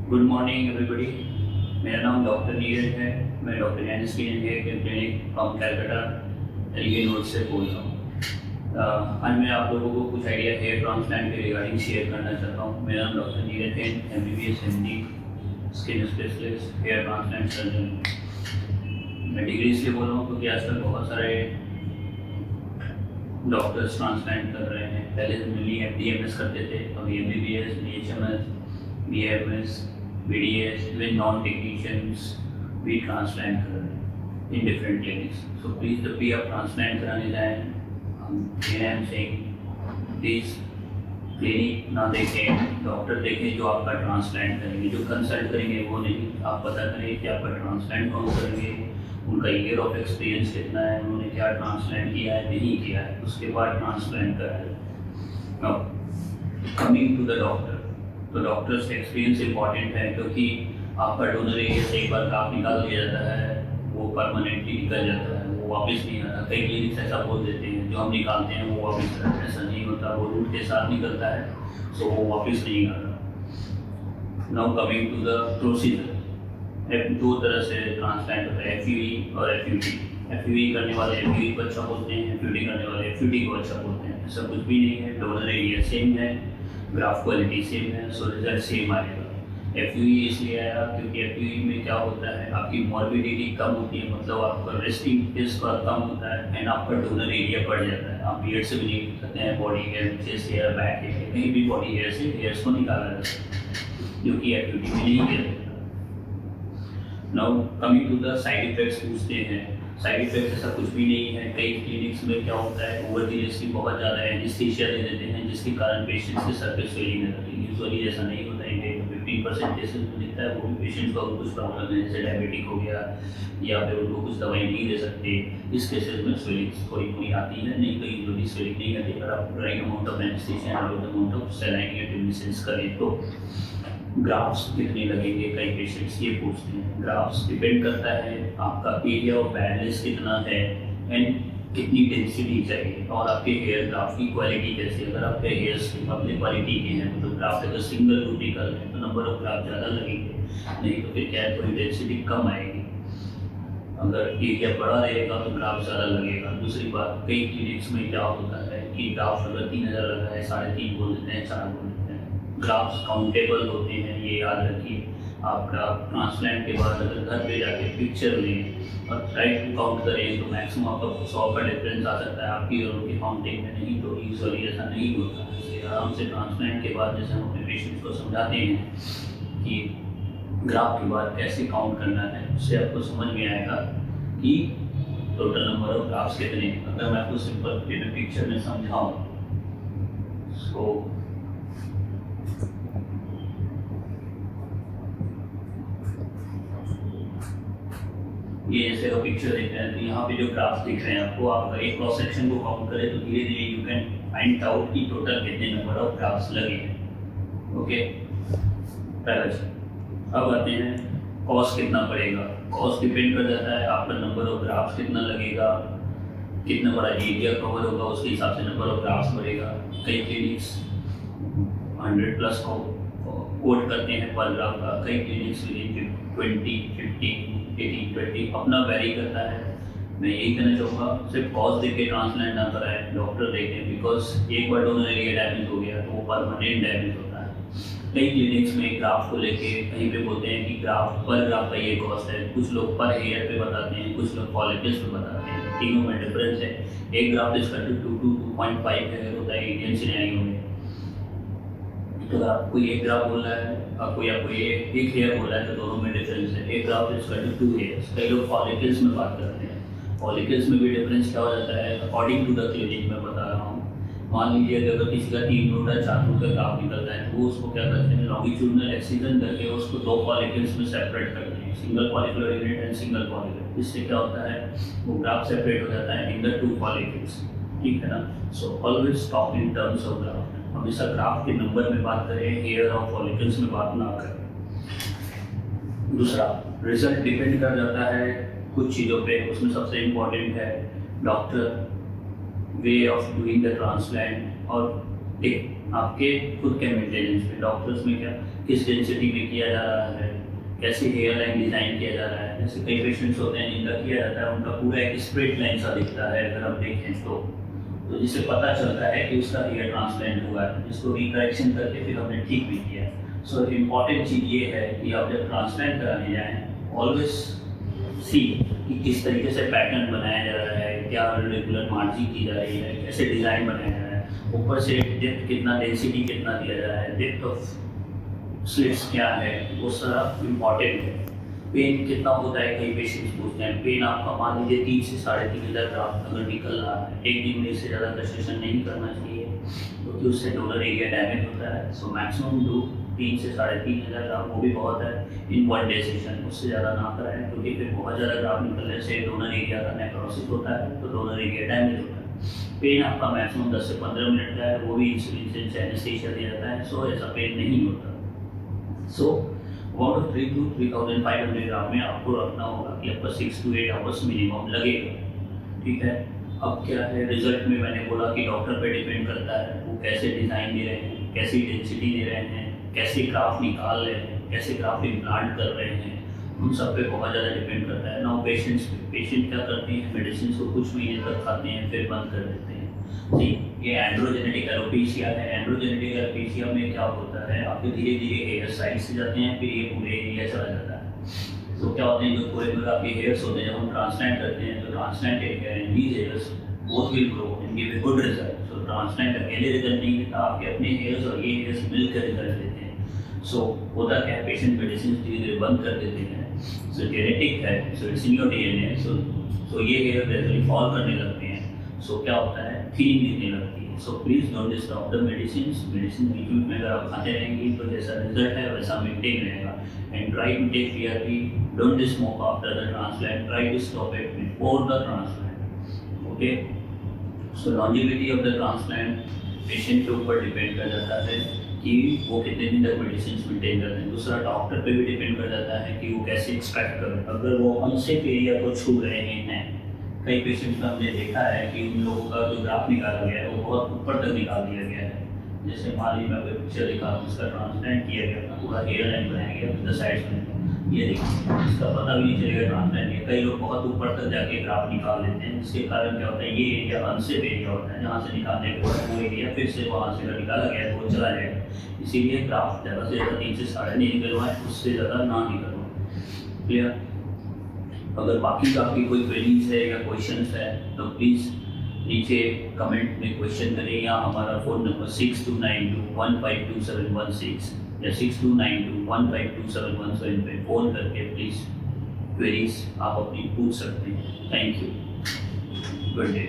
Good morning everybody. मेरा नाम doctor Neeraj है। मैं doctor N skin and hair care clinic from Calcutta एलगे नोट से बोल रहा हूँ। आज मैं आप लोगों को कुछ आइडिया हेयर ट्रांसप्लांट के रिगार्डिंग शेयर करना चाहता हूँ। मेरा नाम डॉक्टर नीरज है, MBBS MD skin specialist hair transplant surgeon. मैं डिग्री इसलिए बोल रहा हूँ क्योंकि आजकल बहुत सारे डॉक्टर्स ट्रांसप्लांट कर रहे हैं। पहले जनरली FDMS करते थे, अभी MBBS, BHMS, BMS, BDS, even non technicians भी ट्रांसप्लांट कर रहे हैं in different clinics. So please जब भी आप ट्रांसप्लांट कराने जाएँ, प्लीज़ क्लिनिक ना देखें, डॉक्टर देखें जो आपका ट्रांसप्लांट करेंगे। जो कंसल्ट करेंगे वो नहीं, आप पता करें कि आपका ट्रांसप्लांट कौन करेंगे, उनका ईयर ऑफ एक्सपीरियंस कितना है, उन्होंने क्या ट्रांसप्लांट किया है नहीं किया है, उसके बाद ट्रांसप्लांट कराएं। कमिंग टू द डॉक्टर, तो डॉक्टर्स का एक्सपीरियंस इंपॉर्टेंट है क्योंकि आपका डोनर एरिया से एक बार ग्राफ निकाल दिया जाता है, वो परमानेंटली निकल जाता है, वो वापस नहीं आता। कई क्लिनिक्स ऐसा बोल देते हैं जो हम निकालते हैं वो वापस आता है, ऐसा नहीं होता। वो रूट के साथ निकलता है, सो वो वापस नहीं आता। Now coming to the procedure, दो तरह से ट्रांसप्लांट होता है, FUE और FUT। FUE करने वाले FUE को अच्छा बोलते हैं, FUT करने वाले FUT को अच्छा बोलते हैं। ऐसा कुछ भी नहीं है, डोनर एरिया सेम है, ग्राफ क्वालिटी सेम है, सो रिजल्ट सेम आएगा। FUE इसलिए आया क्योंकि FUE में क्या होता है, आपकी मॉर्बिडिटी कम होती है, मतलब आपका रेस्टिंग इसका कम होता है एंड आपका डोनर एरिया बढ़ जाता है। आप बियर्ड से भी नहीं सकते हैं, body hair, chest hair, back hair, कहीं भी बॉडी हेयर से हेयर्स को निकाला जा सकता है, जो कि FUT में नहीं किया जाता। Now coming to the side effects पूछते हैं। साइड इफेक्ट्स ऐसा कुछ भी नहीं है। कई क्लिनिक्स में क्या होता है, ओवर की बहुत ज़्यादा एनेस्थीसिया दे देते हैं जिसके कारण पेशेंट्स के सर पे स्वेलिंग रहती है। यूजुअली ऐसा नहीं होता है, 15% केसेस में दिखता है। वो भी पेशेंट्स को कुछ प्रॉब्लम है, जैसे डायबिटिक हो गया या फिर उनको कुछ दवाई नहीं दे सकते, इस केसेस में स्वेलिंग थोड़ी थोड़ी आती है, नहीं तो यूजुअली स्वेलिंग नहीं आती अगर आप राइट अमाउंट ऑफ एनेस्थीसिया और अमाउंट ऑफ सलाइन या ट्यूबिसेंस करें तो। ग्राफ्स कितने लगेंगे, कई पेशेंट्स ये पूछते हैं। ग्राफ्स डिपेंड करता है आपका एरिया ऑफ बैलेंस कितना है एंड कितनी डेंसिटी चाहिए और आपके हेयर ग्राफ की क्वालिटी कैसी है। अगर आपके हेयर्स अपने क्वालिटी के हैं तो ग्राफ अगर सिंगल रूटिकल है तो नंबर ऑफ ग्राफ ज़्यादा लगेंगे, नहीं तो फिर क्या है, थोड़ी डेंसिटी कम आएगी। अगर एरिया बड़ा रहेगा तो ग्राफ ज़्यादा लगेगा। दूसरी बात, कई क्लिनिक्स में क्या होता है कि ग्राफ अगर 3000 लगा है, 3.5 बोल देते हैं, 4 बोल देते हैं। ग्राफ्स काउंटेबल होते हैं, ये याद रखिए। आप ग्राफ ट्रांसप्लांट के बाद अगर घर पे जाके पिक्चर लें और ट्राई टू काउंट करें तो मैक्सिमम आपका 100 का डिफरेंस आ सकता है आपकी और उनकी काउंटिंग में। नहीं तो यूजुअली ऐसा नहीं होता है। इसलिए आराम से ट्रांसप्लांट के बाद जैसे हम अपने पेशेंट्स को समझाते हैं कि ग्राफ के बाद कैसे काउंट करना है, उससे आपको समझ में आएगा कि टोटल नंबर ऑफ ग्राफ्स कितने हैं। अगर मैं आपको सिंपल पिक्चर में समझाऊँ सो ये जैसे अगर पिक्चर देख रहे हैं तो यहाँ पे जो ग्राफ दिख रहे हैं आपको, आप एक क्रॉस सेक्शन को काउंट करें तो धीरे धीरे यू कैन फाइंड आउट कि टोटल कितने नंबर ऑफ ग्राफ्स लगे हैं। ओके, पहला अब आते हैं कॉस्ट कितना पड़ेगा। कॉस्ट डिपेंड कर जाता है आपका नंबर ऑफ ग्राफ्स कितना लगेगा, कितना बड़ा एरिया कवर होगा, उसके हिसाब से नंबर ऑफ ग्राफ्स बढ़ेगा। कई क्लिनिक्स 100+ को कोट करते हैं पर ग्राफ का, कई क्लिनिक्स 20, 50, 80, 20 अपना वेरी करता है। मैं यही कहना चाहूँगा, सिर्फ कॉस्ट देख के ट्रांसप्लांट ना कराएं, डॉक्टर देखें, बिकॉज एक बार डोनर एरिया डैमेज हो गया तो वो परमानेंट डैमेज होता है। कई क्लिनिक्स में ग्राफ को लेके कहीं पे बोलते हैं कि ग्राफ पर ग्राफ का ये कॉस्ट है, कुछ लोग पर हेयर पे बताते हैं, कुछ लोग फॉलिकल्स पे बताते हैं, तीनों में डिफरेंस है। एक ग्राफ इसका 2 to 2.5 हेयर होता है इंडियन सिनेरियो में। तो अगर आपको एक ग्राफ बोल रहा है, आपको ये एक हेयर बोल रहा है, तो दोनों में डिफरेंस है। एक ग्राफ इज 2 हेयर्स। कई लोग फॉलिकल्स में बात करते हैं, फॉलिकल्स में भी डिफरेंस क्या हो जाता है अकॉर्डिंग टू द क्लिनिक मैं बता रहा हूँ। मान लीजिए अगर किसी का 3 रूट या 4 रूट का ग्राफ निकलता है तो वो उसको क्या करते हैं, लॉन्गिट्यूडनल एक्सीजन करके उसको 2 फॉलिकल्स में सेपरेट करते हैं, single follicular unit and single follicle. इससे क्या होता है, वो ग्राफ सेपरेट हो जाता है इन द 2 फॉलिकल्स। ठीक है ना। So always talk in terms of graph. हमेशा ग्राफ के नंबर में बात करें, हेयर और फॉलिकल्स में बात ना करें। दूसरा, रिजल्ट डिपेंड कर जाता है कुछ चीज़ों पे। उसमें सबसे इम्पोर्टेंट है doctor, way of doing the transplant और ठीक, आपके खुद के मेंटेनेंस पे डॉक्टर्स में क्या किस डेंसिटी में किया जा रहा है, कैसे हेयर लाइन डिज़ाइन किया जा रहा है। जैसे कई पेशेंट्स होते हैं जिनका किया जाता है, उनका पूरा एक स्ट्रेट लाइन सा दिखता है अगर आप देखें तो जिससे पता चलता है कि उसका हेयर ट्रांसप्लांट हुआ है, जिसको रिकरेक्शन करके फिर हमने ठीक भी किया। सो इम्पॉर्टेंट चीज़ ये है कि आप जब ट्रांसप्लांट कराने जाएँ ऑलवेज सी कि किस तरीके से पैटर्न बनाया जा रहा है, क्या रेगुलर मार्जिंग की जा रही है, कैसे डिज़ाइन बनाया जा रहा है, ऊपर से डेप्थ कितना, डेंसिटी कितना दिया जा रहा है, डेप्थ ऑफ स्लिट्स क्या है, वो सारा इम्पॉर्टेंट है। पेन कितना होता है, कई पेशेंट्स पूछते हैं। पेन आपका मान लीजिए 3 से 3.5 ग्राफ अगर निकल रहा है, एक दिन में इससे ज़्यादा कंसेशन नहीं करना चाहिए क्योंकि उससे डोनर एरिया डैमेज होता है। सो मैक्सिमम डू 3 से 3.5 ग्राफ, वो भी बहुत है इन 1 डे सेशन, उससे ज़्यादा ना कराएं क्योंकि फिर बहुत ज़्यादा ग्राफ निकलने से डोनर एरिया का नेक्रोसिस होता है, तो डोनर एरिया डैमेज होता है। पेन आपका मैक्सिमम 10 से 15 मिनट का है, वो भी इंसुलिन से एनेस्थीसिया दिया जाता है, सो ऐसा पेन नहीं होता। सो 3 to 3,500 ग्राम में आपको रखना होगा कि आपका 6 to 8 आवर्स मिनिमम लगेगा। ठीक है, अब क्या है रिजल्ट में मैंने बोला कि डॉक्टर पे डिपेंड करता है, वो कैसे डिज़ाइन दे रहे हैं, कैसी डेंसिटी दे रहे हैं, कैसे ग्राफ निकाल रहे हैं, कैसे ग्राफ इम्प्लांट कर रहे हैं, उन सब पे बहुत ज़्यादा डिपेंड करता है। नाउ पेशेंट क्या करते हैं, मेडिसिन को कुछ महीने तक खाते हैं फिर बंद कर देते हैं। जी, ये एंड्रोजेनेटिक एलोपेशिया है। एंड्रोजेनेटिक एलोपेशिया में क्या होता है, आपके धीरे धीरे हेयर साइड से जाते हैं, फिर ये पूरे एरिया चला जाता है। तो क्या होते हैं, जो पूरे पूरे आपके हेयर्स होते हैं, जब हम ट्रांसप्लांट करते हैं तो transplanted hair and these hairs both will grow and give a good result. So transplant अकेले रिजल्ट नहीं देता, आपके अपने हेयर्स और ये हेयर्स मिलकर रिजल्ट देते हैं। सो होता क्या है, पेशेंट मेडिसिन धीरे धीरे बंद कर देते हैं। सो जेनेटिक है, so it's in your DNA. So ये हेयर ग्रेजुअली फॉल करने लगते हैं। सो क्या होता है, थिनिंग दिखने लगती है। So please don't disturb the medicine बीच में अगर आप खाते रहेंगे तो जैसा रिजल्ट है वैसा मेंटेन रहेगा। And try to take PRP, don't smoke after the transplant, try to stop it before the transplant. Okay, so longevity of the transplant patient के ऊपर डिपेंड कर जाता है कि वो कितने दिन तक मेडिसिन मेंटेन करते हैं। दूसरा डॉक्टर पे भी डिपेंड कर जाता है कि वो कैसे एक्सपेक्ट करें। अगर वो अनसेफ एरिया को छू रहे हैं, कई पेशेंट्स में हमने देखा है कि उन लोगों का जो ग्राफ निकाला गया है वो बहुत ऊपर तक निकाल दिया गया है। जैसे मान लीजिए मैं कोई पिक्चर दिखा, उसका ट्रांसप्लांट किया गया था, पूरा हेयर लाइन बनाया गया विद द साइड्स में, ये देखिए इसका पता भी नहीं चलेगा ट्रांसप्लांट किया। कई लोग बहुत ऊपर तक जाके ग्राफ निकाल लेते हैं, जिसके कारण क्या होता है, ये एरिया अनसेफ एरिया होता है, जहाँ से निकालने के बाद वो एरिया फिर से वहाँ से निकाला गया है तो वो चला जाएगा। इसीलिए ग्राफ ज़्यादा से ज़्यादा 3 से 3.5 निकलवाएं, उससे ज़्यादा ना निकलवाएं। क्लियर? अगर बाकी का आपकी कोई क्वेरीज है या क्वेश्चंस है तो प्लीज़ नीचे कमेंट में क्वेश्चन करें, या हमारा फ़ोन नंबर 6292152716 या 6292152717 पे फ़ोन करके प्लीज़ क्वेरीज आप अपनी पूछ सकते हैं। Thank you, good day.